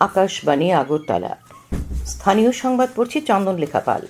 আকাশবাণী আগরতলা। স্থানীয় সংবাদ পড়ছি চন্দনলেখা পাল।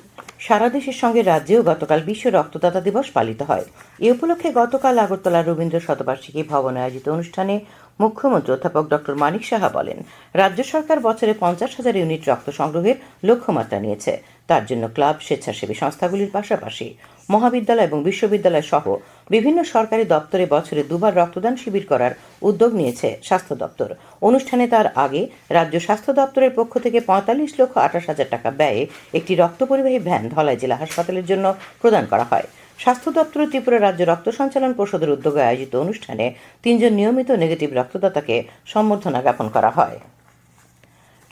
সারা দেশের সঙ্গে রাজ্যেও গতকাল বিশ্ব রক্তদাতা দিবস পালিত হয়। এ উপলক্ষে গতকাল আগরতলার রবীন্দ্র শতবার্ষিকী ভবনে আয়োজিত অনুষ্ঠানে মুখ্যমন্ত্রী অধ্যাপক ডক্টর মানিক সাহা বলেন, রাজ্য সরকার বছরে 50,000 ইউনিট রক্ত সংগ্রহের লক্ষ্যমাত্রা নিয়েছে। তার জন্য ক্লাব, স্বেচ্ছাসেবী সংস্থাগুলির পাশাপাশি মহাবিদ্যালয় এবং বিশ্ববিদ্যালয় সহ বিভিন্ন সরকারি দপ্তরে বছরে দুবার রক্তদান শিবির করার উদ্যোগ নিয়েছে স্বাস্থ্য দপ্তর। অনুষ্ঠানে তার আগে রাজ্য স্বাস্থ্য দপ্তরের পক্ষ থেকে 45,28,000 টাকা ব্যয়ে একটি রক্ত পরিবাহী ভ্যান ধলাই জেলা হাসপাতালের জন্য প্রদান করা হয়। স্বাস্থ্য দপ্তর ও ত্রিপুরা রাজ্য রক্ত সঞ্চালন পর্ষদের উদ্যোগে আয়োজিত অনুষ্ঠানে 3 জন নিয়মিত নেগেটিভ রক্তদাতাকে সম্বর্ধনা জ্ঞাপন করা হয়।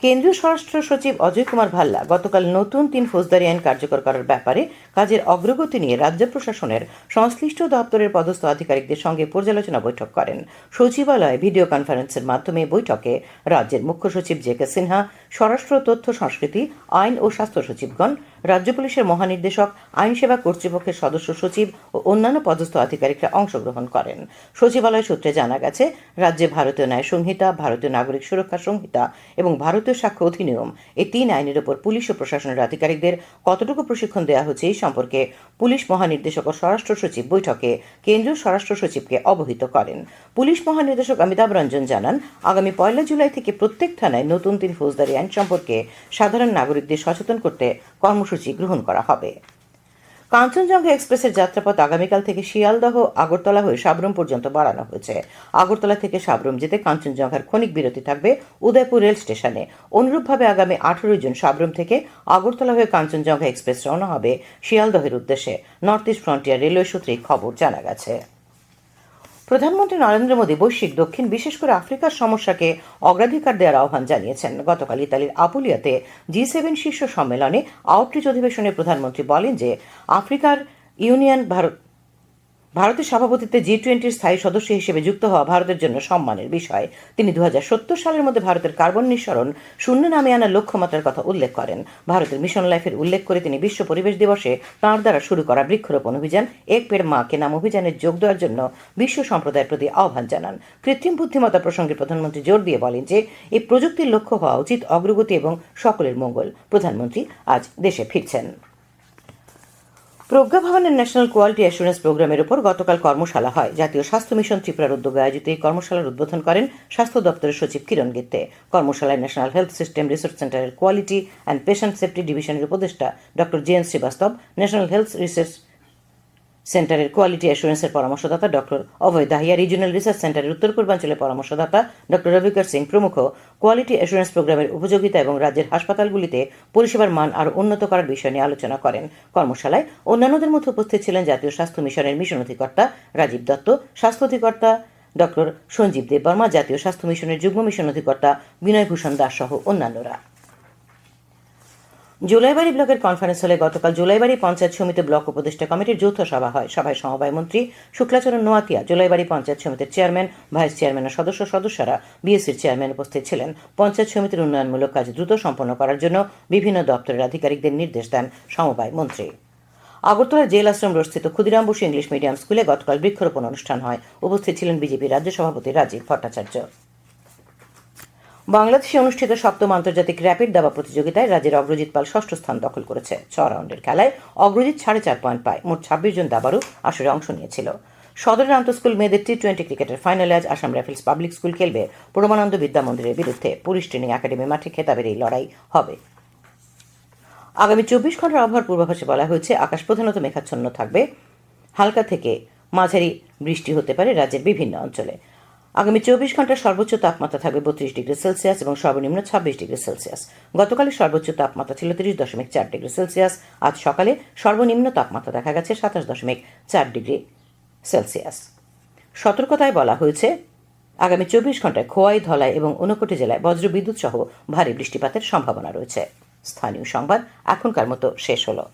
কেন্দ্রীয় স্বরাষ্ট্র সচিব অজয় কুমার ভাল্লা গতকাল নতুন 3 ফৌজদারি আইন কার্যকর করার ব্যাপারে কাজের অগ্রগতি নিয়ে রাজ্য প্রশাসনের সংশ্লিষ্ট দপ্তরের পদস্থ আধিকারিকদের সঙ্গে পর্যালোচনা বৈঠক করেন। সচিবালয়ে ভিডিও কনফারেন্সের মাধ্যমে বৈঠকে রাজ্যের মুখ্য সচিব জে.কে. সিনহা, স্বরাষ্ট্র, তথ্য, সংস্কৃতি, আইন ও স্বাস্থ্য সচিবগণ, রাজ্য পুলিশের মহানির্দেশক, আইন সেবা কর্তৃপক্ষের সদস্য সচিব ও অন্যান্য পদস্থ আধিকারিকরা অংশগ্রহণ করেন। সচিবালয় সূত্রে জানা গেছে, রাজ্যে ভারতীয় ন্যায় সংহিতা, ভারতীয় নাগরিক সুরক্ষা সংহিতা এবং ভারতীয় সাক্ষ্য অধিনিয়ম এই 3 আইনের উপর পুলিশ ও প্রশাসনের আধিকারিকদের কতটুকু প্রশিক্ষণ দেওয়া হচ্ছে এই সম্পর্কে পুলিশ মহানির্দেশক ও স্বরাষ্ট্র সচিব বৈঠকে কেন্দ্রীয় স্বরাষ্ট্র সচিবকে অবহিত করেন। পুলিশ মহানির্দেশক অমিতাভ রঞ্জন জানান, আগামী 1 জুলাই থেকে প্রত্যেক থানায় নতুন 3 ফৌজদারি আইন সম্পর্কে সাধারণ নাগরিকদের সচেতন করতে কর্মসূচি গ্রহণ করা হবে। কাঞ্চনজঙ্ঘা এক্সপ্রেসের যাত্রাপথ আগামীকাল থেকে শিয়ালদহ, আগরতলা হয়ে সাবরুম পর্যন্ত বাড়ানো হয়েছে। আগরতলা থেকে সাবরুম যেতে কাঞ্চনজঙ্ঘার ক্ষণিক বিরতি থাকবে উদয়পুর রেল স্টেশনে। অনুরূপভাবে আগামী 18 জুন সাবরুম থেকে আগরতলা হয়ে কাঞ্চনজঙ্ঘা এক্সপ্রেস রওনা হবে শিয়ালদহের উদ্দেশ্যে। নর্থ ইস্ট ফ্রন্টিয়ার রেলওয়ে সূত্রে খবর জানা গেছে। প্রধানমন্ত্রী নরেন্দ্র মোদী বৈশ্বিক দক্ষিণ, বিশেষ করে আফ্রিকার সমস্যাকে অগ্রাধিকার দেওয়ার আহ্বান জানিয়েছেন। গতকাল ইতালির আপুলিয়াতে G7 শীর্ষ সম্মেলনে আউটরিচ অধিবেশনে প্রধানমন্ত্রী বলেন যে আফ্রিকার ইউনিয়ন ভারতের সভাপতিত্বে G20 স্থায়ী সদস্য হিসেবে যুক্ত হওয়া ভারতের জন্য সম্মানের বিষয়। তিনি 2070 সালের মধ্যে ভারতের কার্বন নিঃসরণ শূন্য নামিয়ে আনার লক্ষ্যমাত্রার কথা উল্লেখ করেন। ভারতের মিশন লাইফের উল্লেখ করে তিনি বিশ্ব পরিবেশ দিবসে তাঁর দ্বারা শুরু করা বৃক্ষরোপণ অভিযান এক পেড় মা কে নাম অভিযানে যোগ দেওয়ার জন্য বিশ্ব সম্প্রদায়ের প্রতি আহ্বান জানান। কৃত্রিম বুদ্ধিমত্তা প্রসঙ্গে প্রধানমন্ত্রী জোর দিয়ে বলেন যে এই প্রযুক্তির লক্ষ্য হওয়া উচিত অগ্রগতি এবং সকলের মঙ্গল। প্রধানমন্ত্রী আজ দেশে ফিরছেন। প্রজ্ঞা ভবনের ন্যাশনাল কোয়ালিটি অ্যাসুরেন্স প্রোগ্রামের উপর গতকাল কর্মশালা হয়। জাতীয় স্বাস্থ্য মিশন ত্রিপুরার উদ্যোগে আয়োজিত এই কর্মশালার উদ্বোধন করেন স্বাস্থ্য দপ্তরের সচিব কিরণ গিত্তে। কর্মশালায় ন্যাশনাল হেলথ সিস্টেম রিসার্চ সেন্টারের কোয়ালিটি অ্যান্ড পেশেন্ট সেফটি ডিভিশনের উপদেষ্টা doctor JN. Srivastava, national health research সেন্টারের কোয়ালিটি অ্যাসুরেন্সের পরামর্শদাতা doctor Abhay Dahiya, regional research সেন্টারের উত্তর পূর্বাঞ্চলের পরামর্শদাতা ডক্টর রবিকর সিং প্রমুখ কোয়ালিটি অ্যাসুরেন্স প্রোগ্রামের উপযোগিতা এবং রাজ্যের হাসপাতালগুলিতে পরিষেবার মান আরও উন্নত করার বিষয় নিয়ে আলোচনা করেন। কর্মশালায় অন্যান্যদের মধ্যে উপস্থিত ছিলেন জাতীয় স্বাস্থ্য মিশনের মিশন অধিকর্তা রাজীব দত্ত, স্বাস্থ্য অধিকর্তা ডক্টর সঞ্জীব দেববর্মা, জাতীয় স্বাস্থ্য মিশনের যুগ্ম মিশন অধিকর্তা বিনয় ভূষণ দাস সহ অন্যান্যরা। জুলাইবাড়ি ব্লকের কনফারেন্স হলে গতকাল জুলাইবাড়ি পঞ্চায়েত সমিতি ব্লক উপদেষ্টা কমিটির যৌথ সভা হয়। সভায় সমবায় মন্ত্রী শুক্লাচরণ নোয়াতিয়া, জুলাইবাড়ি পঞ্চায়েত সমিতির চেয়ারম্যান, ভাইস চেয়ারম্যান ও সদস্যরা বিএসসির চেয়ারম্যান উপস্থিত ছিলেন। পঞ্চায়েত সমিতির উন্নয়নমূলক কাজ দ্রুত সম্পন্ন করার জন্য বিভিন্ন দপ্তরের আধিকারিকদের নির্দেশ দেন সমবায় মন্ত্রী। আগরতলার জেল আশ্রম রোডস্থিত ক্ষুদিরাম বসু ইংলিশ মিডিয়াম স্কুলে গতকাল বৃক্ষরোপণ অনুষ্ঠান হয়। উপস্থিত ছিলেন বিজেপি রাজ্য সভাপতি রাজীব ভট্টাচার্য। বাংলাদেশে অনুষ্ঠিত 7ম আন্তর্জাতিক র্যাপিড দাবা প্রতিযোগিতায় রাজ্যের অগ্রজিৎ পাল 6ষ্ঠ স্থান দখল করেছে। 6 রাউন্ডের খেলায় অগ্রজিৎ 4.5 পয়েন্ট পায়। মোট 26 জন দাবাড়ু আসরে অংশ নিয়েছিল। সদরের আন্তঃস্কুল মেয়েদের T20 ক্রিকেটের ফাইনালে আজ আসাম রাইফেলস পাবলিক স্কুল খেলবে পরমানন্দ বিদ্যা মন্দিরের বিরুদ্ধে। পুলিশ ট্রেনিং একাডেমি মাঠে খেতাবের এই লড়াই হবে। আগামী 24 ঘন্টার আবহাওয়ার পূর্বাভাসে বলা হয়েছে, আকাশ প্রধানত মেঘাচ্ছন্ন থাকবে, হালকা থেকে মাঝারি বৃষ্টি হতে পারে রাজ্যের বিভিন্ন অঞ্চলে। আগামী 24 ঘন্টার সর্বোচ্চ তাপমাত্রা থাকবে 32 ডিগ্রি সেলসিয়াস এবং সর্বনিম্ন 26 ডিগ্রি সেলসিয়াস। গতকালের সর্বোচ্চ তাপমাত্রা ছিল 30.4 ডিগ্রি সেলসিয়াস। আজ সকালে সর্বনিম্ন তাপমাত্রা দেখা গেছে 27.4 ডিগ্রি সেলসিয়াস। সতর্কতায় বলা হয়েছে, আগামী 24 ঘন্টায় খোয়াই, ধলাই এবং ঊনকোটি জেলায় বজ্রবিদ্যুৎ সহ ভারী বৃষ্টিপাতের সম্ভাবনা রয়েছে। স্থানীয় সংবাদ এখনকার মতো শেষ হলো।